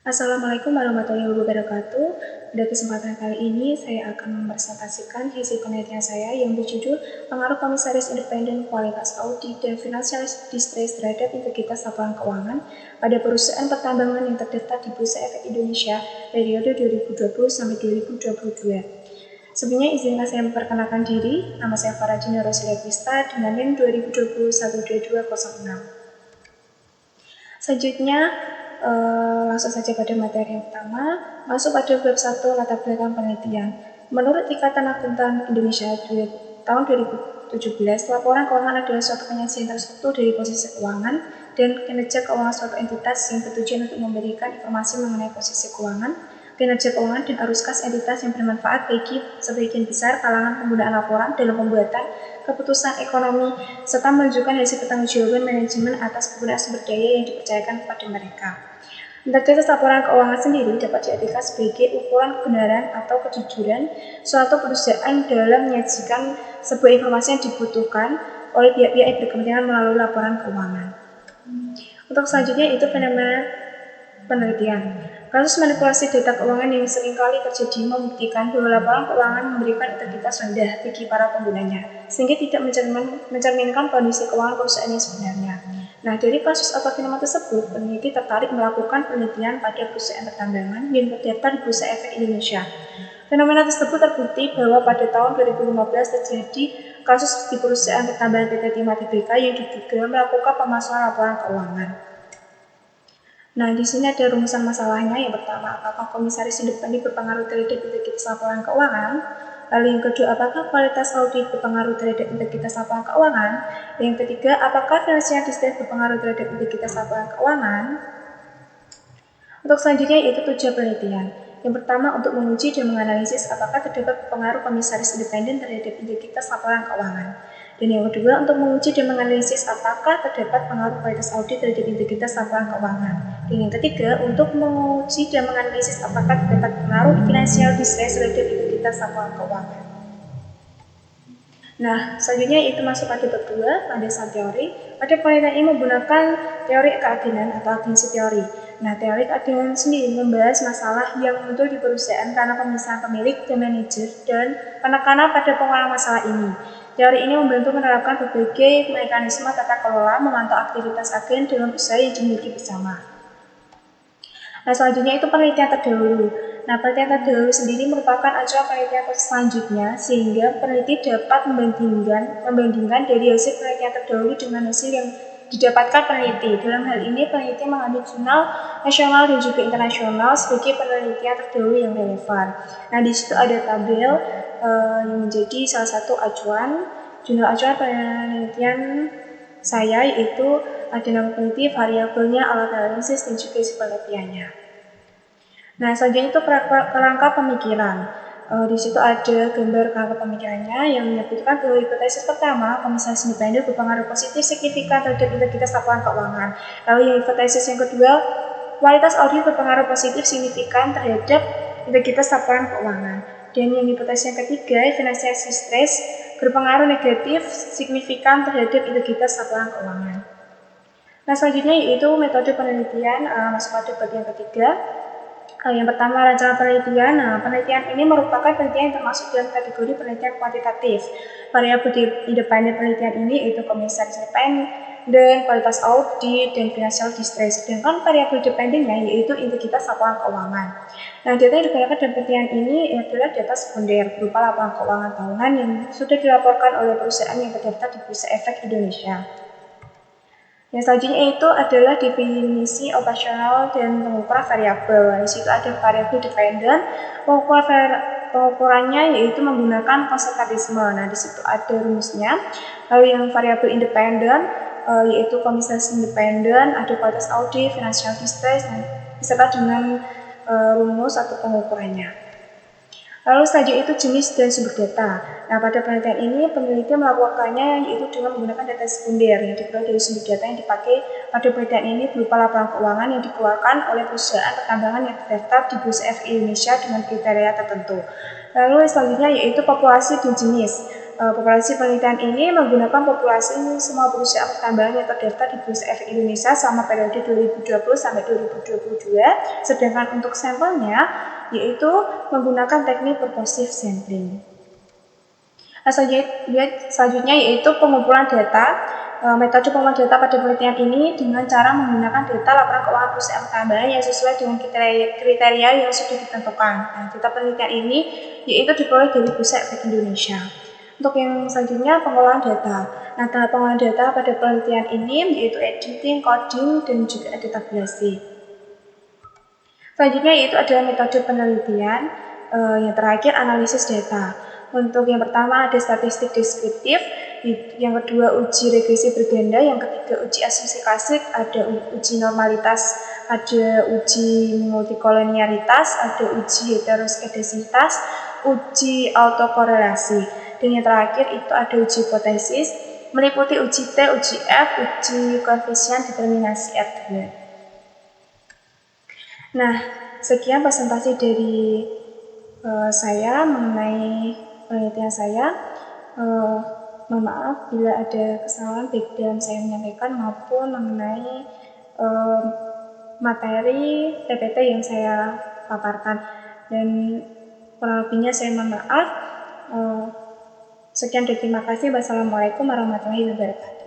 Assalamualaikum warahmatullahi wabarakatuh. Pada kesempatan kali ini, saya akan mempresentasikan hasil penelitian saya yang berjudul Pengaruh Komisaris Independen Kualitas Audit dan Financial Distress terhadap Integritas Laporan Keuangan pada perusahaan pertambangan yang terdaftar di Bursa Efek Indonesia periode 2020 sampai 2022. Sebelumnya izinkan saya memperkenalkan diri. Nama saya Farajina Rosilia Krista dengan NIM 2020-12206. Selanjutnya, langsung saja pada materi yang pertama, masuk pada bab 1 latar belakang penelitian. Menurut Ikatan Akuntan Indonesia tahun 2017, laporan keuangan adalah suatu penyajian terstruktur dari posisi keuangan dan kinerja keuangan suatu entitas yang bertujuan untuk memberikan informasi mengenai posisi keuangan, kinerja keuangan, dan arus kas entitas yang bermanfaat bagi sebagian besar kalangan penggunaan laporan dalam pembuatan keputusan ekonomi, serta menunjukkan hasil pertanggungjawaban manajemen atas penggunaan sumber daya yang dipercayakan kepada mereka. Integritas laporan keuangan sendiri dapat diartikan sebagai ukuran kebenaran atau kejujuran suatu perusahaan dalam menyajikan sebuah informasi yang dibutuhkan oleh pihak-pihak yang berkepentingan melalui laporan keuangan. Untuk selanjutnya itu fenomena penelitian. Kasus manipulasi data keuangan yang seringkali terjadi membuktikan bahwa laporan keuangan memberikan integritas rendah bagi para penggunanya, sehingga tidak mencerminkan kondisi keuangan perusahaan yang sebenarnya. Nah, dari kasus atau fenomena tersebut, peneliti tertarik melakukan penelitian pada perusahaan pertambangan yang terdaftar di Bursa Efek Indonesia. Fenomena tersebut terbukti bahwa pada tahun 2015 terjadi kasus di perusahaan pertambangan PT Timah Tbk yang diduga melakukan pemalsuan laporan keuangan. Nah, di sini ada rumusan masalahnya. Yang pertama, apakah komisaris independen berpengaruh terhadap integritas laporan keuangan? Lalu yang kedua, apakah kualitas audit berpengaruh terhadap integritas laporan keuangan? Yang ketiga, apakah financial distress berpengaruh terhadap integritas laporan keuangan? Untuk selanjutnya yaitu tujuan penelitian. Yang pertama, untuk menguji dan menganalisis apakah terdapat pengaruh komisaris independen terhadap integritas laporan keuangan. Dan yang kedua, untuk menguji dan menganalisis apakah terdapat pengaruh kualitas audit terhadap integritas laporan keuangan. Dan yang ketiga, untuk menguji dan menganalisis apakah terdapat pengaruh financial distress terhadap integritas laporan keuangan. Nah, selanjutnya itu masuk pada bab 2, landasan teori. Pada penelitian ini menggunakan teori keadilan atau agensi teori. Nah, teori keadilan sendiri membahas masalah yang muncul di perusahaan karena pemisahan pemilik dan manajer dan penekanan pada pengurangan masalah ini. Teori ini membantu menerapkan berbagai mekanisme tata kelola memantau aktivitas agen dalam usaha yang dimiliki bersama. Nah, selanjutnya itu penelitian terdahulu. Nah, penelitian terdahulu sendiri merupakan acuan penelitian selanjutnya sehingga peneliti dapat membandingkan dari hasil penelitian terdahulu dengan hasil yang didapatkan peneliti. Dalam hal ini, peneliti mengambil jurnal nasional dan juga internasional sebagai penelitian terdahulu yang relevan. Nah, di situ ada tabel yang menjadi salah satu acuan. Jurnal acuan penelitian saya yaitu ada nama peneliti, variabelnya, alat analisis, dan juga isi penelitiannya. Nah, selanjutnya itu kerangka pemikiran. Di situ ada gambar kerangka pemikirannya yang menyebutkan bahwa hipotesis pertama, komisaris independen berpengaruh positif signifikan terhadap integritas laporan keuangan. Lalu yang hipotesis yang kedua, kualitas audit berpengaruh positif signifikan terhadap integritas laporan keuangan. Dan yang hipotesis yang ketiga, financial distress berpengaruh negatif signifikan terhadap integritas laporan keuangan. Nah, selanjutnya yaitu metode penelitian, masuk pada bab yang ketiga. Yang pertama, rancangan penelitian. Nah, penelitian ini merupakan penelitian yang termasuk dalam kategori penelitian kuantitatif. Variabel independen penelitian ini yaitu komisaris independen, kualitas audit, dan financial distress. Sedangkan variabel dependennya yaitu integritas laporan keuangan. Nah, data yang digunakan dalam penelitian ini adalah data sekunder berupa laporan keuangan tahunan yang sudah dilaporkan oleh perusahaan yang terdaftar di Bursa Efek Indonesia. Yang selanjutnya itu adalah definisi operasional dan pengukuran variabel. Di situ ada variabel dependen, pengukurannya yaitu menggunakan konservatisme. Nah, di situ ada rumusnya. Lalu yang variabel independen yaitu komisaris independen, ada kualitas audit, financial distress, beserta dengan rumus atau pengukurannya. Lalu selanjutnya itu jenis dan sumber data. Nah, pada penelitian ini peneliti melakukannya yaitu dengan menggunakan data sekunder yang diperoleh dari sumber data yang dipakai pada penelitian ini berupa laporan keuangan yang dikeluarkan oleh perusahaan pertambangan yang terdaftar di Bursa Efek Indonesia dengan kriteria tertentu. Lalu selanjutnya yaitu populasi dan jenis. Populasi penelitian ini menggunakan populasi semua berusia pertambahan yang terdaftar di Bursa Efek Indonesia selama periode 2020 sampai 2022, sedangkan untuk sampelnya yaitu menggunakan teknik purposive sampling. Selanjutnya yaitu pengumpulan data. Metode pengumpulan data pada penelitian ini dengan cara menggunakan data laporan keuangan perusahaan tambahan yang sesuai dengan kriteria yang sudah ditentukan. Nah, data penelitian ini yaitu diperoleh dari Bursa Efek Indonesia. Untuk yang selanjutnya pengolahan data. Nah, tahap pengolahan data pada penelitian ini yaitu editing, coding, dan juga ada tabulasi. Selanjutnya yaitu adalah metode penelitian. Yang terakhir analisis data. Untuk yang pertama ada statistik deskriptif, yang kedua uji regresi berganda, yang ketiga uji asumsi klasik, ada uji normalitas, ada uji multikolonialitas, ada uji heteroskedasitas, uji autokorelasi, dan yang terakhir itu ada uji hipotesis, meliputi uji T, uji F, uji koefisien determinasi R2. Nah, sekian presentasi dari saya mengenai penelitian saya. Mohon maaf bila ada kesalahan baik dalam saya menyampaikan maupun mengenai materi PPT yang saya paparkan, dan kurang lebihnya saya mohon maaf. Sekian dan terima kasih. Wassalamualaikum warahmatullahi wabarakatuh.